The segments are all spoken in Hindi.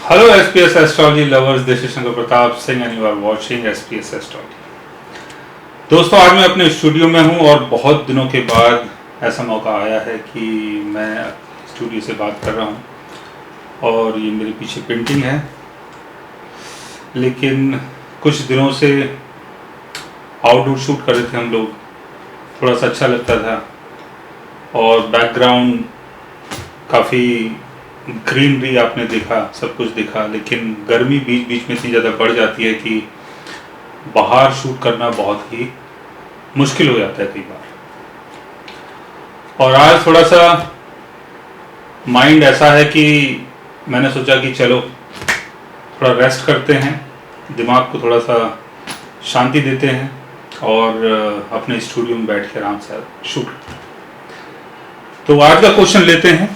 Hello SPS Astrology lovers, this is Shankar Pratap Singh and you are watching SPS Astrology। दोस्तों, आज मैं अपने स्टूडियो में हूं और बहुत दिनों के बाद ऐसा मौका आया है कि मैं स्टूडियो से बात कर रहा हूं और ये मेरे पीछे पेंटिंग है। लेकिन कुछ दिनों से आउटडोर शूट कर रहे थे हम लोग, थोड़ा सा अच्छा लगता था और बैकग्राउंड काफ़ी ग्रीनरी आपने देखा, सब कुछ देखा, लेकिन गर्मी बीच बीच में इतनी ज़्यादा बढ़ जाती है कि बाहर शूट करना बहुत ही मुश्किल हो जाता है कई बार। और आज थोड़ा सा माइंड ऐसा है कि मैंने सोचा कि चलो थोड़ा रेस्ट करते हैं, दिमाग को थोड़ा सा शांति देते हैं और अपने स्टूडियो में बैठ के आराम से शूट करते हैं। तो आज का क्वेश्चन लेते हैं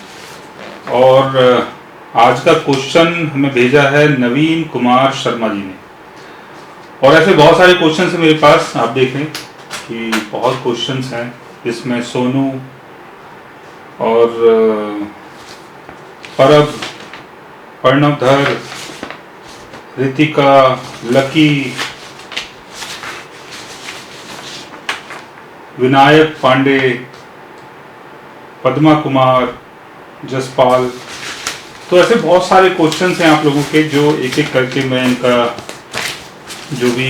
और आज का क्वेश्चन हमें भेजा है नवीन कुमार शर्मा जी ने। और ऐसे बहुत सारे क्वेश्चन हैं मेरे पास, आप देखें कि बहुत क्वेश्चंस हैं। इसमें सोनू और परब, प्रणवधर, रितिका, लकी, विनायक पांडे, पद्मा कुमार, जसपाल, तो ऐसे बहुत सारे क्वेश्चंस हैं आप लोगों के जो एक एक करके मैं इनका जो भी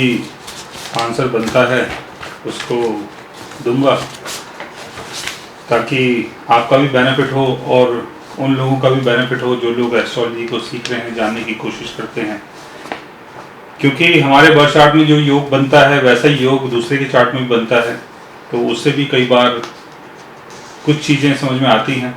आंसर बनता है उसको दूंगा, ताकि आपका भी बेनिफिट हो और उन लोगों का भी बेनिफिट हो जो लोग एस्ट्रोलॉजी को सीख रहे हैं, जानने की कोशिश करते हैं। क्योंकि हमारे बर्थ चार्ट में जो योग बनता है वैसा ही योग दूसरे के चार्ट में भी बनता है, तो उससे भी कई बार कुछ चीज़ें समझ में आती हैं।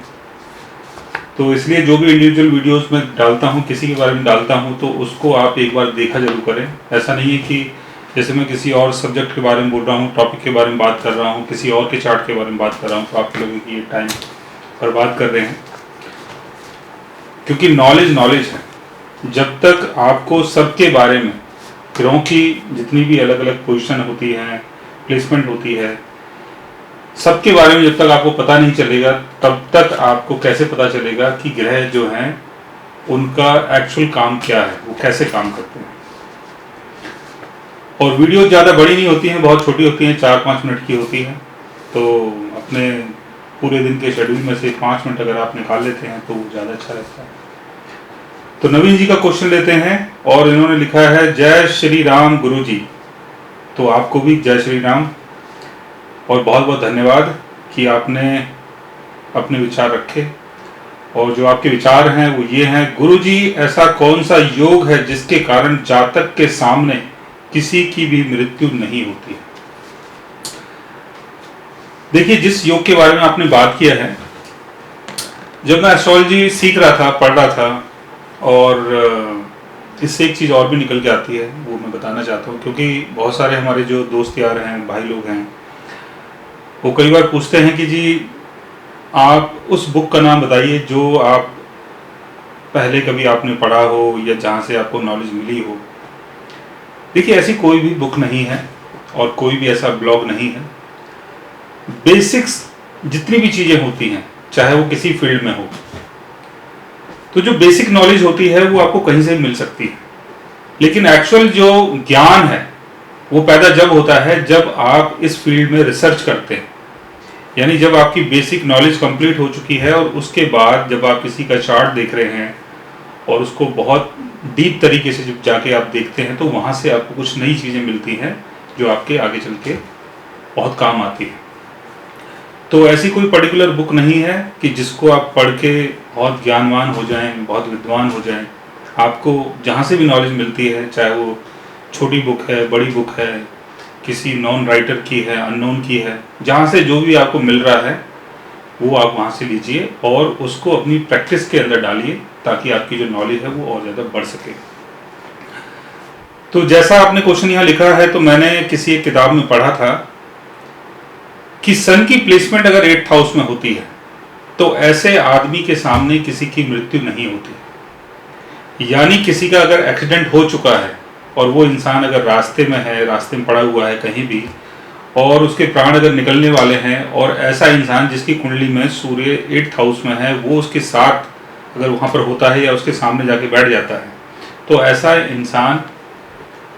तो इसलिए जो भी इंडिविजुअल वीडियोस में डालता हूँ, किसी के बारे में डालता हूँ, तो उसको आप एक बार देखा जरूर करें। ऐसा नहीं है कि जैसे मैं किसी और सब्जेक्ट के बारे में बोल रहा हूँ, टॉपिक के बारे में बात कर रहा हूँ, किसी और के चार्ट के बारे में बात कर रहा हूँ, तो आप लोगों की ये टाइम बर्बाद कर रहे हैं। क्योंकि नॉलेज है। जब तक आपको सबके बारे में, ग्रहों की जितनी भी अलग अलग पोजिशन होती हैं, प्लेसमेंट होती है, सबके बारे में जब तक आपको पता नहीं चलेगा, तब तक आपको कैसे पता चलेगा कि ग्रह जो हैं उनका एक्चुअल काम क्या है, वो कैसे काम करते हैं। और वीडियो ज़्यादा बड़ी नहीं होती हैं, बहुत छोटी होती हैं, 4-5 मिनट की होती हैं। तो अपने पूरे दिन के शेड्यूल में से 5 मिनट अगर आप निकाल लेते हैं तो वो ज़्यादा अच्छा रहता है। तो नवीन जी का क्वेश्चन लेते हैं और इन्होंने लिखा है, जय श्री राम गुरु जी। तो आपको भी जय श्री राम और बहुत बहुत धन्यवाद कि आपने अपने विचार रखे। और जो आपके विचार हैं वो ये हैं, गुरुजी ऐसा कौन सा योग है जिसके कारण जातक के सामने किसी की भी मृत्यु नहीं होती है। देखिए, जिस योग के बारे में आपने बात किया है, जब मैं एस्ट्रोलॉजी सीख रहा था, पढ़ रहा था, और इससे एक चीज़ और भी निकल के आती है, वो मैं बताना चाहता हूँ। क्योंकि बहुत सारे हमारे जो दोस्त यार हैं, भाई लोग हैं, वो कई बार पूछते हैं कि जी आप उस बुक का नाम बताइए जो आप पहले कभी आपने पढ़ा हो या जहाँ से आपको नॉलेज मिली हो। देखिए, ऐसी कोई भी बुक नहीं है और कोई भी ऐसा ब्लॉग नहीं है। बेसिक्स जितनी भी चीज़ें होती हैं, चाहे वो किसी फील्ड में हो, तो जो बेसिक नॉलेज होती है वो आपको कहीं से भी मिल सकती है। लेकिन एक्चुअल जो ज्ञान है वो पैदा जब होता है जब आप इस फील्ड में रिसर्च करते हैं, यानी जब आपकी बेसिक नॉलेज कंप्लीट हो चुकी है और उसके बाद जब आप किसी का चार्ट देख रहे हैं और उसको बहुत डीप तरीके से जब जाके आप देखते हैं, तो वहाँ से आपको कुछ नई चीज़ें मिलती हैं जो आपके आगे चल के बहुत काम आती है। तो ऐसी कोई पर्टिकुलर बुक नहीं है कि जिसको आप पढ़ के बहुत ज्ञानवान हो जाएं, बहुत विद्वान हो जाएं। आपको जहाँ से भी नॉलेज मिलती है, चाहे वो छोटी बुक है, बड़ी बुक है, किसी नॉन राइटर की है, अननोन की है, जहाँ से जो भी आपको मिल रहा है वो आप वहाँ से लीजिए और उसको अपनी प्रैक्टिस के अंदर डालिए, ताकि आपकी जो नॉलेज है वो और ज़्यादा बढ़ सके। तो जैसा आपने क्वेश्चन यहाँ लिखा है, तो मैंने किसी एक किताब में पढ़ा था कि सन की प्लेसमेंट अगर 8th हाउस में होती है तो ऐसे आदमी के सामने किसी की मृत्यु नहीं होती। यानी किसी का अगर एक्सीडेंट हो चुका है और वो इंसान अगर रास्ते में है, रास्ते में पड़ा हुआ है कहीं भी, और उसके प्राण अगर निकलने वाले हैं, और ऐसा इंसान जिसकी कुंडली में सूर्य 8th हाउस में है, वो उसके साथ अगर वहाँ पर होता है या उसके सामने जाके बैठ जाता है तो ऐसा इंसान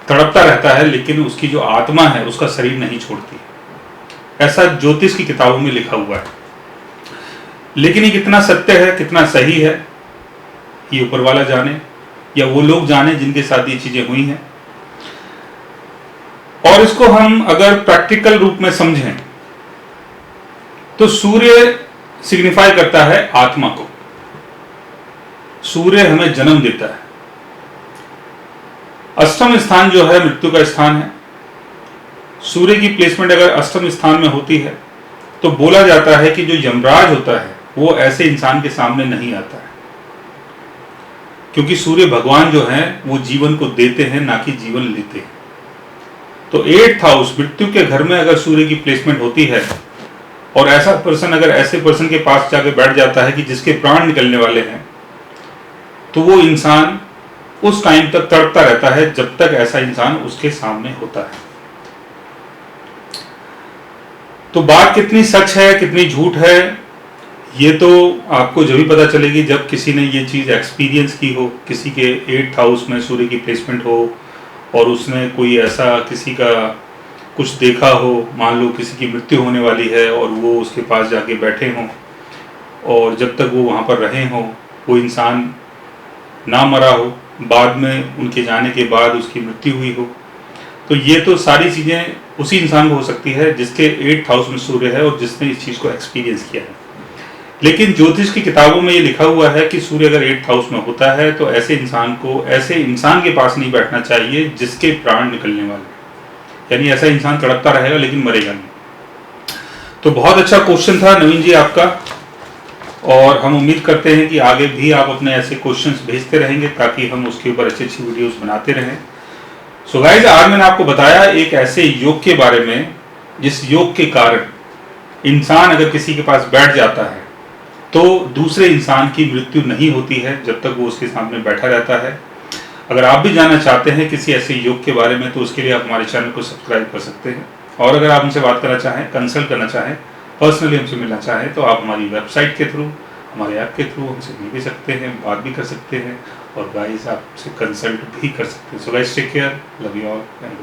तड़पता रहता है, लेकिन उसकी जो आत्मा है उसका शरीर नहीं छोड़ती। ऐसा ज्योतिष की किताबों में लिखा हुआ है। लेकिन ये कितना सत्य है, कितना सही है, ये ऊपर वाला जाने या वो लोग जाने जिनके साथ ये चीजें हुई हैं। और इसको हम अगर प्रैक्टिकल रूप में समझें तो सूर्य सिग्निफाई करता है आत्मा को। सूर्य हमें जन्म देता है। अष्टम स्थान जो है मृत्यु का स्थान है। सूर्य की प्लेसमेंट अगर अष्टम स्थान में होती है तो बोला जाता है कि जो यमराज होता है वो ऐसे इंसान के सामने नहीं आता है, क्योंकि सूर्य भगवान जो है वो जीवन को देते हैं, ना कि जीवन लेते हैं। तो 8th हाउस मृत्यु के घर में अगर सूर्य की प्लेसमेंट होती है और ऐसा पर्सन अगर ऐसे पर्सन के पास जाके बैठ जाता है कि जिसके प्राण निकलने वाले हैं, तो वो इंसान उस टाइम तक तड़पता रहता है जब तक ऐसा इंसान उसके सामने होता है। तो बात कितनी सच है कितनी झूठ है ये तो आपको जब भी पता चलेगी जब किसी ने ये चीज़ एक्सपीरियंस की हो, किसी के 8th हाउस में सूर्य की प्लेसमेंट हो और उसने कोई ऐसा किसी का कुछ देखा हो। मान लो किसी की मृत्यु होने वाली है और वो उसके पास जाके बैठे हों और जब तक वो वहाँ पर रहे हों वो इंसान ना मरा हो, बाद में उनके जाने के बाद उसकी मृत्यु हुई हो। तो ये तो सारी चीज़ें उसी इंसान को हो सकती है जिसके 8th हाउस में सूर्य है और जिसने इस चीज़ को एक्सपीरियंस किया है। लेकिन ज्योतिष की किताबों में ये लिखा हुआ है कि सूर्य अगर 8th हाउस में होता है तो ऐसे इंसान के पास नहीं बैठना चाहिए जिसके प्राण निकलने वाले, यानी ऐसा इंसान तड़पता रहेगा लेकिन मरेगा नहीं। तो बहुत अच्छा क्वेश्चन था नवीन जी आपका, और हम उम्मीद करते हैं कि आगे भी आप अपने ऐसे क्वेश्चंस भेजते रहेंगे ताकि हम उसके ऊपर अच्छी अच्छी वीडियोस बनाते रहें। सो गाइस, आज मैंने आपको बताया एक ऐसे योग के बारे में जिस योग के कारण इंसान अगर किसी के पास बैठ जाता है तो दूसरे इंसान की मृत्यु नहीं होती है जब तक वो उसके सामने बैठा रहता है। अगर आप भी जानना चाहते हैं किसी ऐसे योग के बारे में तो उसके लिए आप हमारे चैनल को सब्सक्राइब कर सकते हैं। और अगर आप हमसे बात करना चाहें, कंसल्ट करना चाहें, पर्सनली हमसे मिलना चाहें तो आप हमारी वेबसाइट के थ्रू, हमारे ऐप के थ्रू हमसे मिल भी सकते हैं, बात भी कर सकते हैं और गाइस आपसे कंसल्ट भी कर सकते हैं। So guys, take care, love you all and